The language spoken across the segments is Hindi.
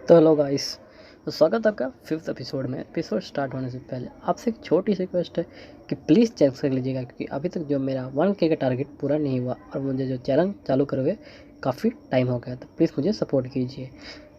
तो हेलो गाइस, तो स्वागत है आपका फिफ्थ एपिसोड में। एपिसोड स्टार्ट होने से पहले आपसे एक छोटी सी रिक्वेस्ट है कि प्लीज़ चेक कर लीजिएगा, क्योंकि अभी तक जो मेरा 1K का टारगेट पूरा नहीं हुआ और मुझे जो चैनल चालू करे हुए काफ़ी टाइम हो गया, तो प्लीज़ मुझे सपोर्ट कीजिए।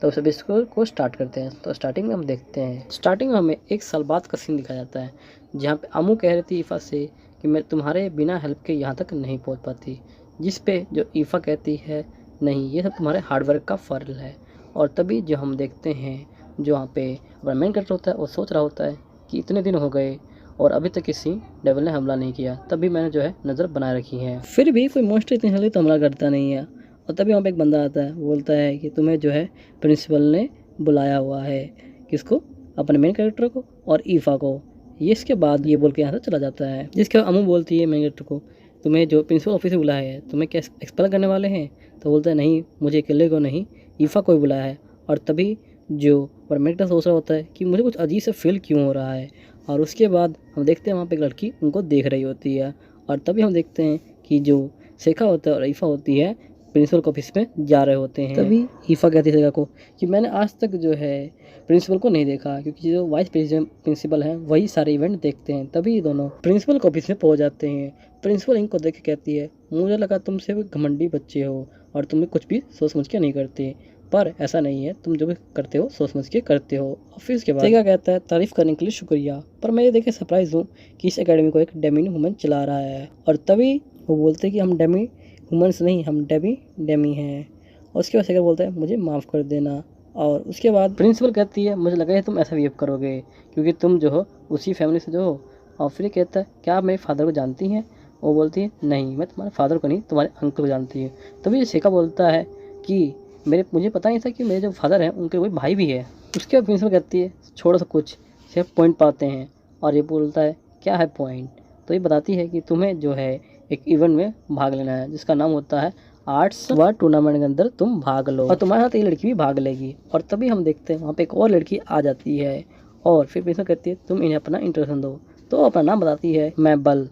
तो उस एपिसोड को स्टार्ट करते हैं। तो स्टार्टिंग में हम देखते हैं, स्टार्टिंग में हमें 1 साल बाद का सीन दिखाया जाता है, जहाँ पे अमू कह रही थी ईफ़ा से कि मैं तुम्हारे बिना हेल्प के यहाँ तक नहीं पहुँच पाती, जिस पे जो ईफ़ा कहती है नहीं, ये सब तुम्हारे हार्डवर्क का फल है। और तभी जो हम देखते हैं, जो वहाँ पे हमारा मेन कैरेक्टर होता है वो सोच रहा होता है कि इतने दिन हो गए और अभी तक किसी डेविल ने हमला नहीं किया, तभी मैंने जो है नज़र बनाए रखी है, फिर भी कोई मोस्टली इतनी जल्दी तो हमला करता नहीं है। और तभी वहाँ पे एक बंदा आता है, बोलता है कि तुम्हें जो है प्रिंसिपल ने बुलाया हुआ है। किसको? अपने मेन कैरेक्टर को और ईफ़ा को। ये इसके बाद ये बोल के यहाँ से चला जाता है, जिसके बाद अमू बोलती है मेन कैरेक्टर को, तुम्हें जो प्रिंसिपल ऑफिस से बुलाया है, तुम्हें क्या एक्सपेल करने वाले हैं? तो बोलता है नहीं, मुझे अकेले को नहीं, ईफ़ा को ही बुलाया है। और तभी जो परमेंट सोच रहा होता है कि मुझे कुछ अजीब सा फील क्यों हो रहा है। और उसके बाद हम देखते हैं वहाँ पे एक लड़की उनको देख रही होती है। और तभी हम देखते हैं कि जो शेखा होता है और ईफ़ा होती है प्रिंसिपल के ऑफिस में जा रहे होते हैं। तभी ईफ़ा कहती है शेखा को कि मैंने आज तक जो है प्रिंसिपल को नहीं देखा, क्योंकि जो वाइस प्रिंसिपल हैं वही सारे इवेंट देखते हैं। तभी ये दोनों प्रिंसिपल के ऑफिस में पहुँच जाते हैं। प्रिंसिपल इनको देख के कहती है, मुझे लगा तुम सिर्फ घमंडी बच्चे हो और तुम्हें कुछ भी सोच समझ के नहीं करते, पर ऐसा नहीं है, तुम जो भी करते हो सोच समझ के करते हो। ऑफिस के बाद शेखा कहता है तारीफ करने के लिए शुक्रिया, पर मैं ये देख के सरप्राइज हूँ कि इस एकेडमी को एक डेमी वुमन चला रहा है। और तभी वो बोलते हैं कि हम डेमी वुमेंस नहीं, हम डेमी हैं। और उसके बाद शेखा बोलता है मुझे माफ़ कर देना। और उसके बाद प्रिंसिपल कहती है मुझे लगा है तुम ऐसा बिहेव करोगे, क्योंकि तुम जो हो उसी फैमिली से जो हो। और फिर कहता है क्या आप मेरे फादर को जानती हैं? वो बोलती है नहीं, मैं तुम्हारे फादर को नहीं, तुम्हारे अंकल को जानती है। तभी शेखा बोलता है कि मुझे पता नहीं था कि मेरे जो फादर हैं उनके कोई भाई भी है। उसके बाद प्रिंसिपल कहती है छोड़ो सब कुछ, सिर्फ पॉइंट पाते हैं। और ये बोलता है क्या है पॉइंट? तो ये बताती है कि तुम्हें जो है एक इवेंट में भाग लेना है, जिसका नाम होता है आर्ट्स व टूर्नामेंट के अंदर तुम भाग लो, और तुम्हारे साथ ये लड़की भी भाग लेगी। और तभी हम देखते हैं वहाँ पे एक और लड़की आ जाती है। और फिर प्रिंसिपल कहती है तुम इन्हें अपना इंट्रोडक्शन दो। तो अपना नाम बताती है, मैं बल।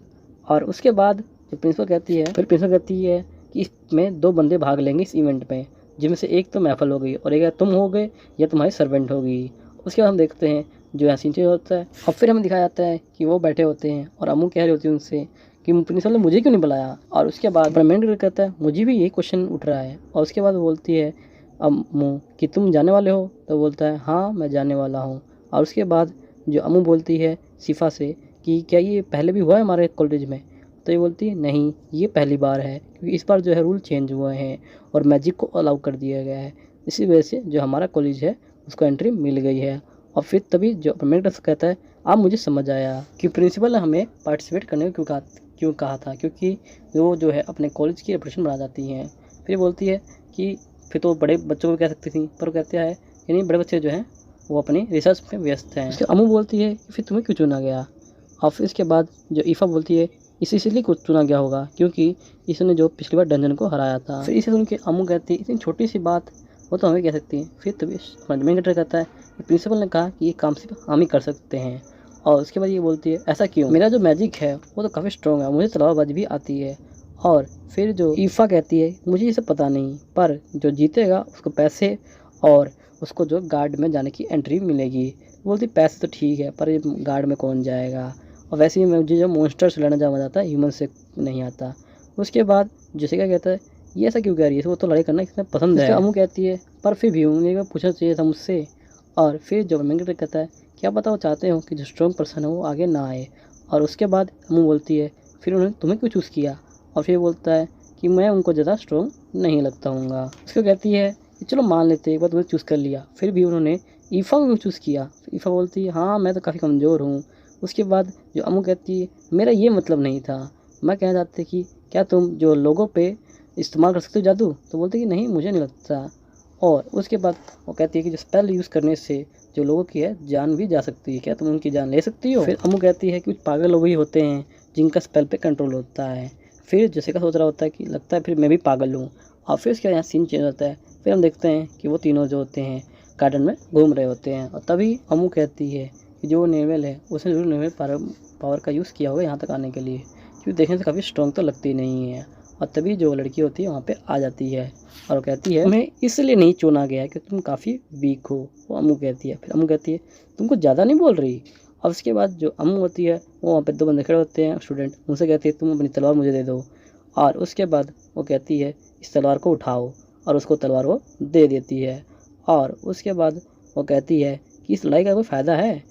और उसके बाद जो प्रिंसिपल कहती है, फिर प्रिंसिपल कहती है कि इसमें 2 बंदे भाग लेंगे इस इवेंट में, जिनमें से एक तो महफल हो गई और एक तुम हो गए या तुम्हारी सर्वेंट होगी। उसके बाद हम देखते हैं जो यहाँ सीन चेंज होता है और फिर हमें दिखाया जाता है कि वो बैठे होते हैं और अमू कह रही होती है उनसे कि प्रिंसिपल ने मुझे क्यों नहीं बुलाया। और उसके बाद परमानेंट कहता है मुझे भी यही क्वेश्चन उठ रहा है। और उसके बाद बोलती है अमू कि तुम जाने वाले हो? तो बोलता है हाँ मैं जाने वाला हूँ। और उसके बाद जो अमू बोलती है शिफा से कि क्या ये पहले भी हुआ है हमारे कॉलेज में? तो ये बोलती है नहीं, ये पहली बार है, क्योंकि इस बार जो है रूल चेंज हुए हैं और मैजिक को अलाउ कर दिया गया है, इसी वजह से जो हमारा कॉलेज है उसको एंट्री मिल गई है। और फिर तभी जो परमानेंट कहता है अब मुझे समझ आया कि प्रिंसिपल ने हमें पार्टिसिपेट करने को क्यों कहा था, क्योंकि वो जो है अपने कॉलेज की रेपुटेशन बना जाती हैं। फिर बोलती है कि फिर तो बड़े बच्चों को कह सकती थी, पर वो कहते हैं यानी बड़े बच्चे जो हैं वो अपनी रिसर्च में व्यस्त हैं। उसके अमू बोलती है कि फिर तुम्हें क्यों चुना गया? और फिर इसके बाद जो ईफ़ा बोलती है इसलिए कुछ चुना गया होगा क्योंकि इसने जो पिछली बार डंजन को हराया था। फिर इसे सुन के अमू कहती है इतनी छोटी सी बात वो तो हमें कह सकती है। फिर तभी मैनेजमेंट कहता है कि प्रिंसिपल ने कहा कि ये काम सिर्फ हम ही कर सकते हैं। और उसके बाद ये बोलती है ऐसा क्यों? मेरा जो मैजिक है वो तो काफ़ी स्ट्रॉन्ग है, मुझे तलवारबाजी भी आती है। और फिर जो ईफ़ा कहती है मुझे ये सब पता नहीं, पर जो जीतेगा उसको पैसे और उसको जो गार्ड में जाने की एंट्री मिलेगी। बोलती पैसे तो ठीक है, पर ये गार्ड में कौन जाएगा? और वैसे ही मुझे जो मॉन्स्टर से लड़ना मज़ा आता है ह्यूमन से नहीं आता। उसके बाद जैसे क्या कहता है ये ऐसा क्यों कह रही है, वो तो लड़ाई करना कितना पसंद है। अमू कहती है पर फिर भी उन्हें एक बार पूछना चाहिए था मुझसे। और फिर जो मैंगेट कहता है क्या पता वो चाहते हो कि जो स्ट्रॉन्ग पर्सन है वो आगे ना आए। और उसके बाद अमू बोलती है फिर उन्होंने तुम्हें क्यों चूज़ किया? और फिर बोलता है कि मैं उनको ज़्यादा स्ट्रॉन्ग नहीं लगता हूँगा। उसको कहती है कि चलो मान लेते एक बार तुम्हें चूज़ कर लिया, फिर भी उन्होंने ईफ़ा को चूज़ किया। ईफ़ा बोलती है हाँ मैं तो काफ़ी कमज़ोर हूँ। उसके बाद जो अमू कहती है मेरा ये मतलब नहीं था, मैं कहना चाहती कि क्या तुम जो लोगों पे इस्तेमाल कर सकते हो जादू? तो बोलते कि नहीं मुझे नहीं लगता। और उसके बाद वो कहती है कि जो स्पेल यूज़ करने से जो लोगों की है जान भी जा सकती है, क्या तुम उनकी जान ले सकती हो? फिर अमू कहती है कि कुछ पागल लोग ही होते हैं जिनका स्पेल पे कंट्रोल होता है। फिर जैसिका सोच रहा होता है कि लगता है फिर मैं भी पागल हूँ। और फिर उसके यहाँ सीन चेंज होता है। फिर हम देखते हैं कि वो तीनों जो होते हैं गार्डन में घूम रहे होते हैं। और तभी अमू कहती है कि जो नेवल है उसने जरूर नेवल पावर का यूज़ किया होगा यहाँ तक आने के लिए, क्योंकि देखने से काफ़ी स्ट्रॉन्ग तो लगती नहीं है। और तभी जो लड़की होती है वहाँ पे आ जाती है और कहती है तुम्हें इसलिए नहीं चुना गया है कि तुम काफ़ी वीक हो। वो अम्मू कहती है, फिर अम्मू कहती है तुम कुछ ज़्यादा नहीं बोल रही। और उसके बाद जो अम्मू होती है वो वहाँ पे 2 बंदे खड़े होते हैं स्टूडेंट, उनसे कहती है तुम अपनी तलवार मुझे दे दो। और उसके बाद वो कहती है इस तलवार को उठाओ, और उसको तलवार वो दे देती है। और उसके बाद वो कहती है कि इस लड़ाई का कोई फ़ायदा है।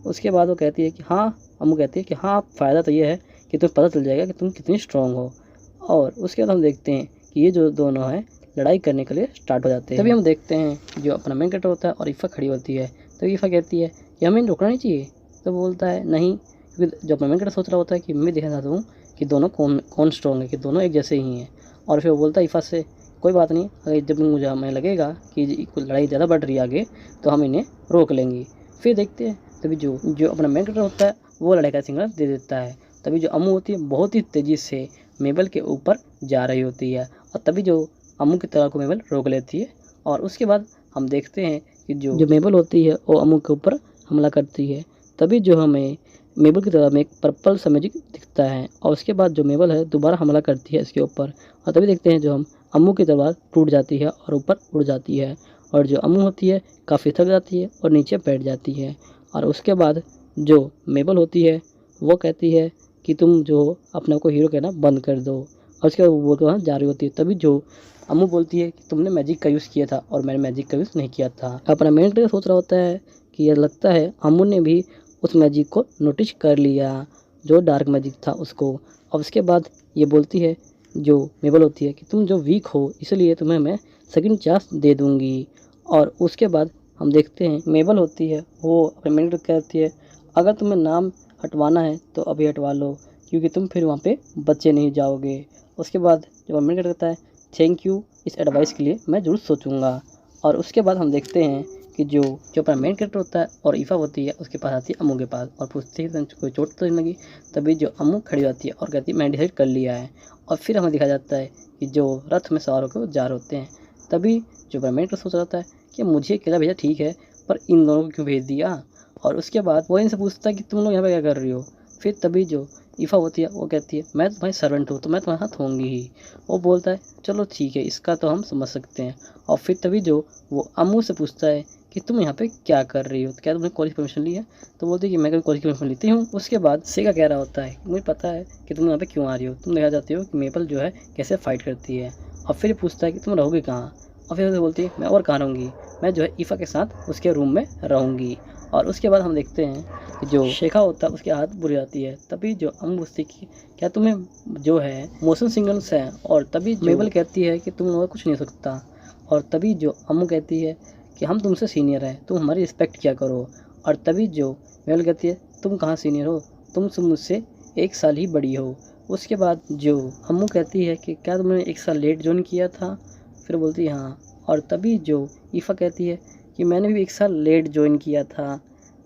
उसके बाद वो कहती है कि हाँ, अम्मू कहती है कि हाँ, फ़ायदा तो ये है कि तुम्हें पता चल जाएगा कि तुम कितनी स्ट्रॉन्ग हो। और उसके बाद हम देखते हैं कि ये जो दोनों हैं लड़ाई करने के लिए स्टार्ट हो जाते हैं। तभी हम देखते हैं जो अपना मेन कैरेक्टर होता है और ईफा खड़ी होती है। तो ईफा कहती है कि हमें रोकना नहीं चाहिए। तो बोलता है नहीं, क्योंकि जो अपना मेन कैरेक्टर सोच रहा होता है कि मैं देखना चाहता हूँ कि दोनों कौन कौन स्ट्रॉन्ग है, कि दोनों एक जैसे ही हैं। और फिर वो बोलता है ईफा से कोई बात नहीं, अगर जब मुझे हमें लगेगा कि लड़ाई ज़्यादा बढ़ रही है आगे तो हम इन्हें रोक लेंगे। फिर देखते हैं तभी जो अपना मेन कैरेक्टर होता है वो लड़ाई का सिग्नल दे देता है। तभी जो अम्मू होती है बहुत ही तेज़ी से मेबल के ऊपर जा रही होती है, और तभी जो अम्मू की तलवार को मेबल रोक लेती है। और उसके बाद हम देखते हैं कि जो मेबल होती है वो अम्मू के ऊपर हमला करती है। तभी जो हमें मेबल की तरफ में एक पर्पल सा मैजिक दिखता है, और उसके बाद जो मेबल है दोबारा हमला करती है इसके ऊपर। और तभी देखते हैं जो हम अम्मू की तलवार टूट जाती है और ऊपर उड़ जाती है, और जो अम्मू होती है काफ़ी थक जाती है और नीचे बैठ जाती है। और उसके बाद जो मेबल होती है वो कहती है कि तुम जो अपने को हीरो कहना बंद कर दो, और उसके बाद वो वहाँ जा रही होती है। तभी जो अम्मू बोलती है कि तुमने मैजिक का यूज़ किया था और मैंने मैजिक का यूज़ नहीं किया था। अपना मेन कैरेक्टर सोच रहा होता है कि यह लगता है अम्मू ने भी उस मैजिक को नोटिस कर लिया, जो डार्क मैजिक था उसको। और उसके बाद ये बोलती है जो मेबल होती है कि तुम जो वीक हो इसलिए तुम्हें मैं सेकंड चांस दे दूँगी। और उसके बाद हम देखते हैं मेबल होती है वो अपने मेन कैरेक्टर कहती है अगर तुम्हें नाम हटवाना है तो अभी हटवा लो, क्योंकि तुम फिर वहाँ पे बचे नहीं जाओगे। उसके बाद जब अमीर कहता है थैंक यू इस एडवाइस के लिए, मैं ज़रूर सोचूंगा। और उसके बाद हम देखते हैं कि जो अपना मेन कैरेक्टर होता है और ईफा होती है उसके पास आती है अम्मू के पास और पूछती है कोई चोट तो नहीं लगी। तभी जो अम्मू खड़ी होती है और कहती है मैंने डिसाइड कर लिया है। और फिर हमें दिखाया जाता है कि जो रथ में सवार होकर वो जा रहे होते हैं। तभी जो अपना मेन कैरेक्टर सोच रहा होता है कि मुझे अकेला भेजा ठीक है, पर इन दोनों को क्यों भेज दिया। और उसके बाद वो इनसे पूछता है कि तुम लोग यहाँ पे क्या कर रही हो। फिर तभी जो ईफा होती है वो कहती है मैं तुम्हारी सर्वेंट हूँ तो मैं तुम्हारे साथ होंगी ही। वो बोलता है चलो ठीक है, इसका तो हम समझ सकते हैं। और फिर तभी जो वो अम्मू से पूछता है कि तुम यहाँ पे क्या कर रही हो, तो क्या तुमने कॉलेज परमिशन ली है। तो बोलती है कि मैं कभी कॉलेज की परमिशन लेती हूँ। उसके बाद सेगा कह रहा होता है मुझे पता है कि तुम यहाँ पे क्यों आ रही हो, तुम देखा जाती हो कि मेपल जो है कैसे फाइट करती है। और फिर पूछता है कि तुम रहोगे कहाँ। और फिर उसे बोलती है मैं और कहाँ रहूँगी, मैं जो है ईफा के साथ उसके रूम में रहूँगी। और उसके बाद हम देखते हैं कि जो शेखा होता है उसके हाथ बुरी जाती है। तभी जो अम्मू पूछती कि क्या तुम्हें जो है मोशन सिग्नल्स हैं। और तभी मेबल कहती है कि तुम लोगों कुछ नहीं हो सकता। और तभी जो अम्मू कहती है कि हम तुमसे सीनियर हैं, तुम हमारी रिस्पेक्ट किया करो। और तभी जो मेबल कहती है तुम कहाँ सीनियर हो, तुम मुझसे 1 साल ही बड़ी हो। उसके बाद जो अम्मू कहती है कि क्या तुमने 1 साल लेट ज्वाइन किया था। फिर बोलती है हाँ। और तभी जो ईफा कहती है कि मैंने भी 1 साल लेट ज्वाइन किया था,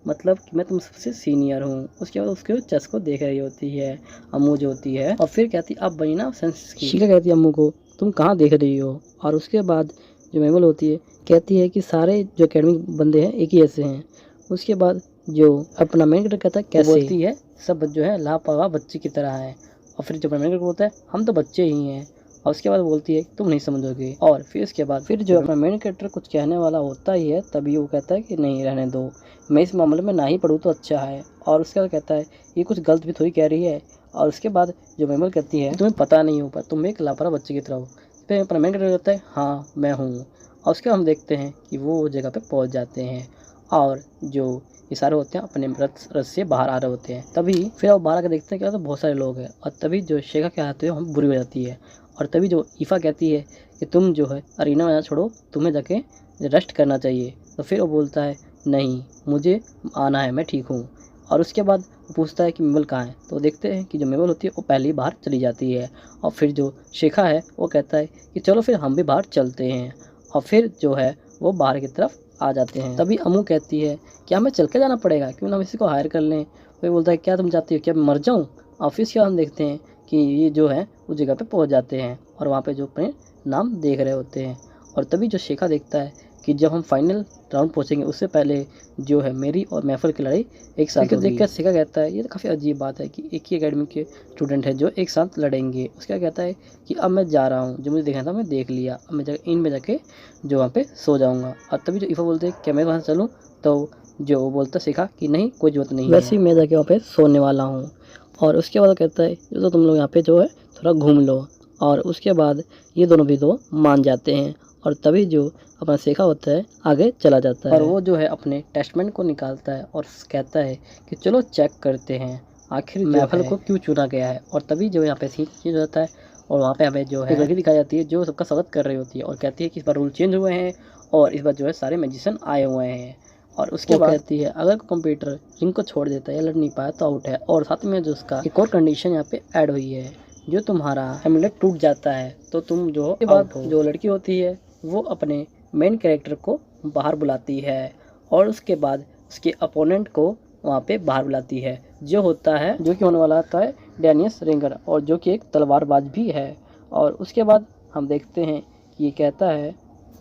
मतलब कि मैं तुम सबसे सीनियर हूँ। उसके बाद उसके चस को देख रही होती है अम्मू जो होती है। और फिर कहती अब बनी ना सेंस की। शिका कहती है अम्मू को तुम कहाँ देख रही हो। और उसके बाद जो मेबल होती है कहती है कि सारे जो एकेडमिक बंदे हैं एक ही ऐसे हैं। उसके बाद जो अपना मेन कैरेक्टर कहता है कैसे, बोलती है सब जो है लापरवाह बच्चे की तरह है। और फिर जो अपना मेन कैरेक्टर बोलता है हम तो बच्चे ही हैं। और उसके बाद बोलती है तुम नहीं समझोगे। और फिर उसके बाद फिर जो अपना मेन कैरेक्टर कुछ कहने वाला होता ही है, तभी वो कहता है कि नहीं रहने दो, मैं इस मामले में ना ही पढ़ूँ तो अच्छा है। और उसके बाद कहता है ये कुछ गलत भी थोड़ी कह रही है। और उसके बाद जो मेमल कहती है तुम्हें पता नहीं हो पर तुम एक लापरवाह बच्चे की तरह हो। फिर अपना मेन कैरेक्टर कहता है हाँ मैं हूँ। और उसके बाद हम देखते हैं कि वो जगह पे पहुँच जाते हैं और जो ये सारे होते हैं अपने रथ से बाहर आ रहे होते हैं। तभी फिर वो बाहर आकर देखते हैं क्या तो बहुत सारे लोग हैं। और तभी जो शेखा के हाथ में हम बुरी हो जाती है। और तभी जो ईफा कहती है कि तुम जो है अरीना में छोड़ो, तुम्हें जाके रेस्ट करना चाहिए। तो फिर वो बोलता है नहीं मुझे आना है, मैं ठीक हूँ। और उसके बाद वो पूछता है कि मेबल कहाँ है। तो देखते हैं कि जो मेबल होती है वो पहले ही बाहर चली जाती है। और फिर जो शेखा है वो कहता है कि चलो फिर हम भी बाहर चलते हैं। और फिर जो है वो बाहर की तरफ आ जाते हैं। तभी अम्मू कहती है क्या हमें चल के जाना पड़ेगा, क्यों ना हम इसी को हायर कर लें। वो बोलता है क्या तुम चाहती हो क्या मैं मर जाऊँ। ऑफिस के हम देखते हैं कि ये जो है उस जगह पे पहुंच जाते हैं और वहाँ पे जो अपने नाम देख रहे होते हैं। और तभी जो शेखा देखता है कि जब हम फाइनल राउंड पहुंचेंगे उससे पहले जो है मेरी और महफल की लड़ाई एक साथ होगी। देखकर सिका कहता है ये तो काफ़ी अजीब बात है कि एक ही एकेडमी के स्टूडेंट है जो एक साथ लड़ेंगे। उसका कहता है कि अब मैं जा रहा हूँ, जो मुझे देखना था मैं देख लिया, अब मैं इन में जाके जो वहाँ पे सो जाऊँगा। और तभी जो ईफा बोलते हैं क्या मैं वहाँ से चलूँ, तो जो वो बोलता सिखा कि नहीं कोई जरूरत नहीं, वैसे ही मैं जाके वहाँ पे सोने वाला हूँ। और उसके बाद कहता है जो तो तुम लोग यहाँ पे जो है थोड़ा घूम लो। और उसके बाद ये दोनों भी तो मान जाते हैं और तभी जो अपना सीखा होता है आगे चला जाता है और वो जो है अपने टेस्टमेंट को निकालता है और कहता है कि चलो चेक करते हैं आखिर महफल को क्यों चुना गया है। और तभी जो यहाँ पे सीन चेंज होता है और वहाँ पे हमें जो है लड़की दिखाई जाती है जो सबका स्वागत कर रही होती है और कहती है कि इस बार रूल चेंज हुए हैं और इस बार जो है सारे मैजिशियन आए हुए हैं। और उसके बाद कहती है अगर कंप्यूटर रिंग को छोड़ देता है या लड़ नहीं पाया तो आउट है। और साथ में जो उसका एक और कंडीशन यहाँ पे ऐड हुई है, जो तुम्हारा एमुलेट टूट जाता है तो तुम जो के बाद जो लड़की होती है वो अपने मेन कैरेक्टर को बाहर बुलाती है और उसके बाद उसके अपोनेंट को वहाँ पे बाहर बुलाती है, जो होता है जो कि होने वाला होता है डैनियस रिंगर और जो कि एक तलवारबाज भी है। और उसके बाद हम देखते हैं कि ये कहता है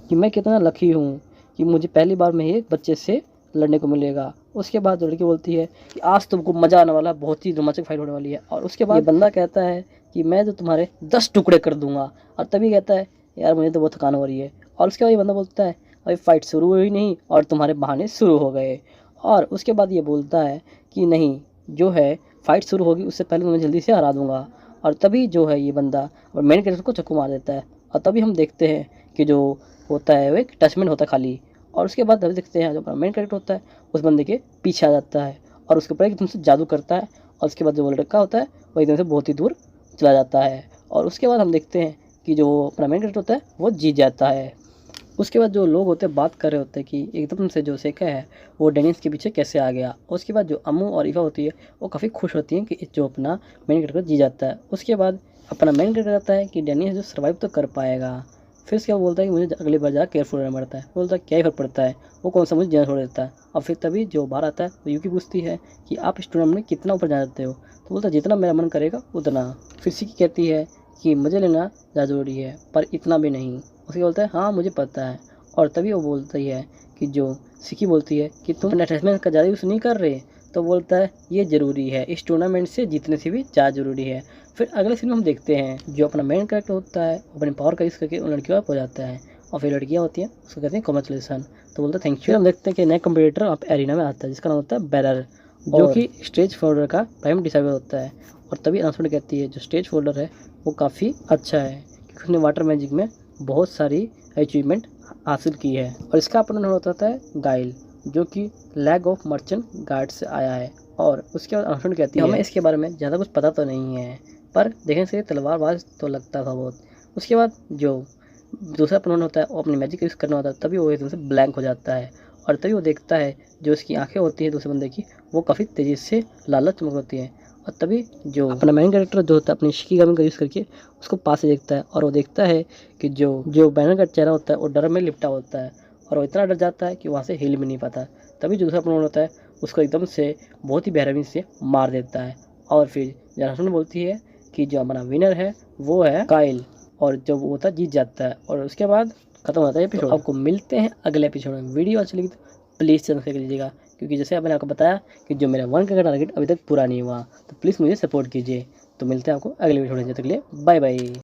कि मैं कितना लकी हूँ कि मुझे पहली बार में ही एक बच्चे से लड़ने को मिलेगा। उसके बाद लड़की बोलती है कि आज तुमको मज़ा आने वाला, बहुत ही रोमांचक फाइट होने वाली है। और उसके बाद ये बंदा कहता है कि मैं तो तुम्हारे 10 टुकड़े कर दूंगा। और तभी कहता है यार मुझे तो बहुत थकान हो रही है। और उसके बाद ये बंदा बोलता है अभी फाइट शुरू हुई नहीं और तुम्हारे बहाने शुरू हो गए। और उसके बाद ये बोलता है कि नहीं जो है फाइट शुरू होगी उससे पहले मैं जल्दी से हरा दूंगा। और तभी जो है ये बंदा और मेन कैरेक्टर को चक्कू मार देता है। और तभी हम देखते हैं कि जो होता है वो एक टचमेंट होता है खाली। और उसके बाद हम देखते हैं जो मेन कैरेक्टर होता है उस बंदे के पीछे आ जाता है और उसके ऊपर एकदम से जादू करता है। और उसके बाद जो वो लड़का होता है वो एकदम से बहुत ही दूर चला जाता है। और उसके बाद हम देखते हैं कि जो अपना मेन कैरेक्टर होता है वो जीत जाता है। उसके बाद जो लोग होते हैं बात कर रहे होते हैं कि एकदम से जो सेका है वो डेनिस के पीछे कैसे आ गया। उसके बाद जो अम्मू और ईफा होती है वो काफ़ी खुश होती हैं कि जो अपना मेन कैरेक्टर जीत जाता है। उसके बाद अपना मेन कैरेक्टर आता है कि डेनिस जो सर्वाइव तो कर पाएगा। फिर उसके बाद बोलता है कि मुझे अगली बार जा केयरफुल रहना पड़ता है। बोलता है क्या ही फर्क पड़ता है, वो कौन सा मुझे जाना छोड़ देता है। और फिर तभी जो बाहर आता है वो यूकी पूछती है कि आप इस टूर्नामेंट में कितना ऊपर जा सकते हो। तो बोलता है जितना मेरा मन करेगा उतना। फिर सिकी कहती है कि मुझे लेना ज़्यादा ज़रूरी है पर इतना भी नहीं। उसके बोलता है हाँ मुझे पता है। और तभी वो बोलती है कि जो सिकी बोलती है कि तुम अपने अटैचमेंट का ज़्यादा यूज़ नहीं कर रहे। तो बोलता है ये ज़रूरी है, इस टूर्नामेंट से जीतने से भी ज़्यादा ज़रूरी है। फिर अगले सीन में हम देखते हैं जो अपना मेन कैरेक्टर होता है अपने पावर का यूज़ करके उन लड़कियों पर हो जाता है और फिर लड़कियाँ होती हैं उसको कहते हैं कॉन्ग्रेचुलेसन। तो बोलते हैं थैंक यू। हम देखते हैं कि नया कंप्यूटर आप एरिना में आता है जिसका नाम होता है बैरर, जो कि स्टेज फोल्डर का प्राइम डिसाइवर होता है। और तभी अनाउंसमेंट कहती है जो स्टेज फोल्डर है वो काफ़ी अच्छा है क्योंकि उसने वाटर मैजिक में बहुत सारी अचीवमेंट हासिल की है। और इसका अपना नाम होता है गाइल, जो कि लैग ऑफ मर्चेंट गार्ड से आया है। और उसके बाद अनाउंसमेंट कहती है हमें इसके बारे में ज़्यादा कुछ पता तो नहीं है पर देखने से तलवारबाज तो लगता था बहुत। उसके बाद जो दूसरा प्रोनाउन होता है वो अपनी मैजिक यूज़ करना होता है, तभी वो एकदम से ब्लैंक हो जाता है। और तभी वो देखता है जो उसकी आंखें होती है दूसरे बंदे की वो काफ़ी तेज़ी से लाल चमक होती है। और तभी जो अपना मेन कैरेक्टर जो होता है अपनी शिकीगामी का यूज़ करके उसको पास से देखता है और वो देखता है कि जो बैनर का चेहरा होता है वो डर में लिपटा होता है और वो इतना डर जाता है कि वहाँ से हिल भी नहीं पाता। तभी जो दूसरा प्रोनाउन होता है उसको एकदम से बहुत ही बेरहमी से मार देता है। और फिर जनरल बोलती है कि जो हमारा विनर है वो है काइल और जब वो होता है जीत जाता है। और उसके बाद खत्म होता है एपिसोड। तो आपको मिलते हैं अगले एपिसोड में। वीडियो अच्छी लगी तो प्लीज़ चैनल सब्सक्राइब कीजिएगा क्योंकि जैसे मैंने आपको बताया कि जो मेरा 1K का टारगेट अभी तक पूरा नहीं हुआ तो प्लीज़ मुझे सपोर्ट कीजिए। तो मिलते हैं आपको अगले वीडियो में, जब तक के लिए बाय बाय।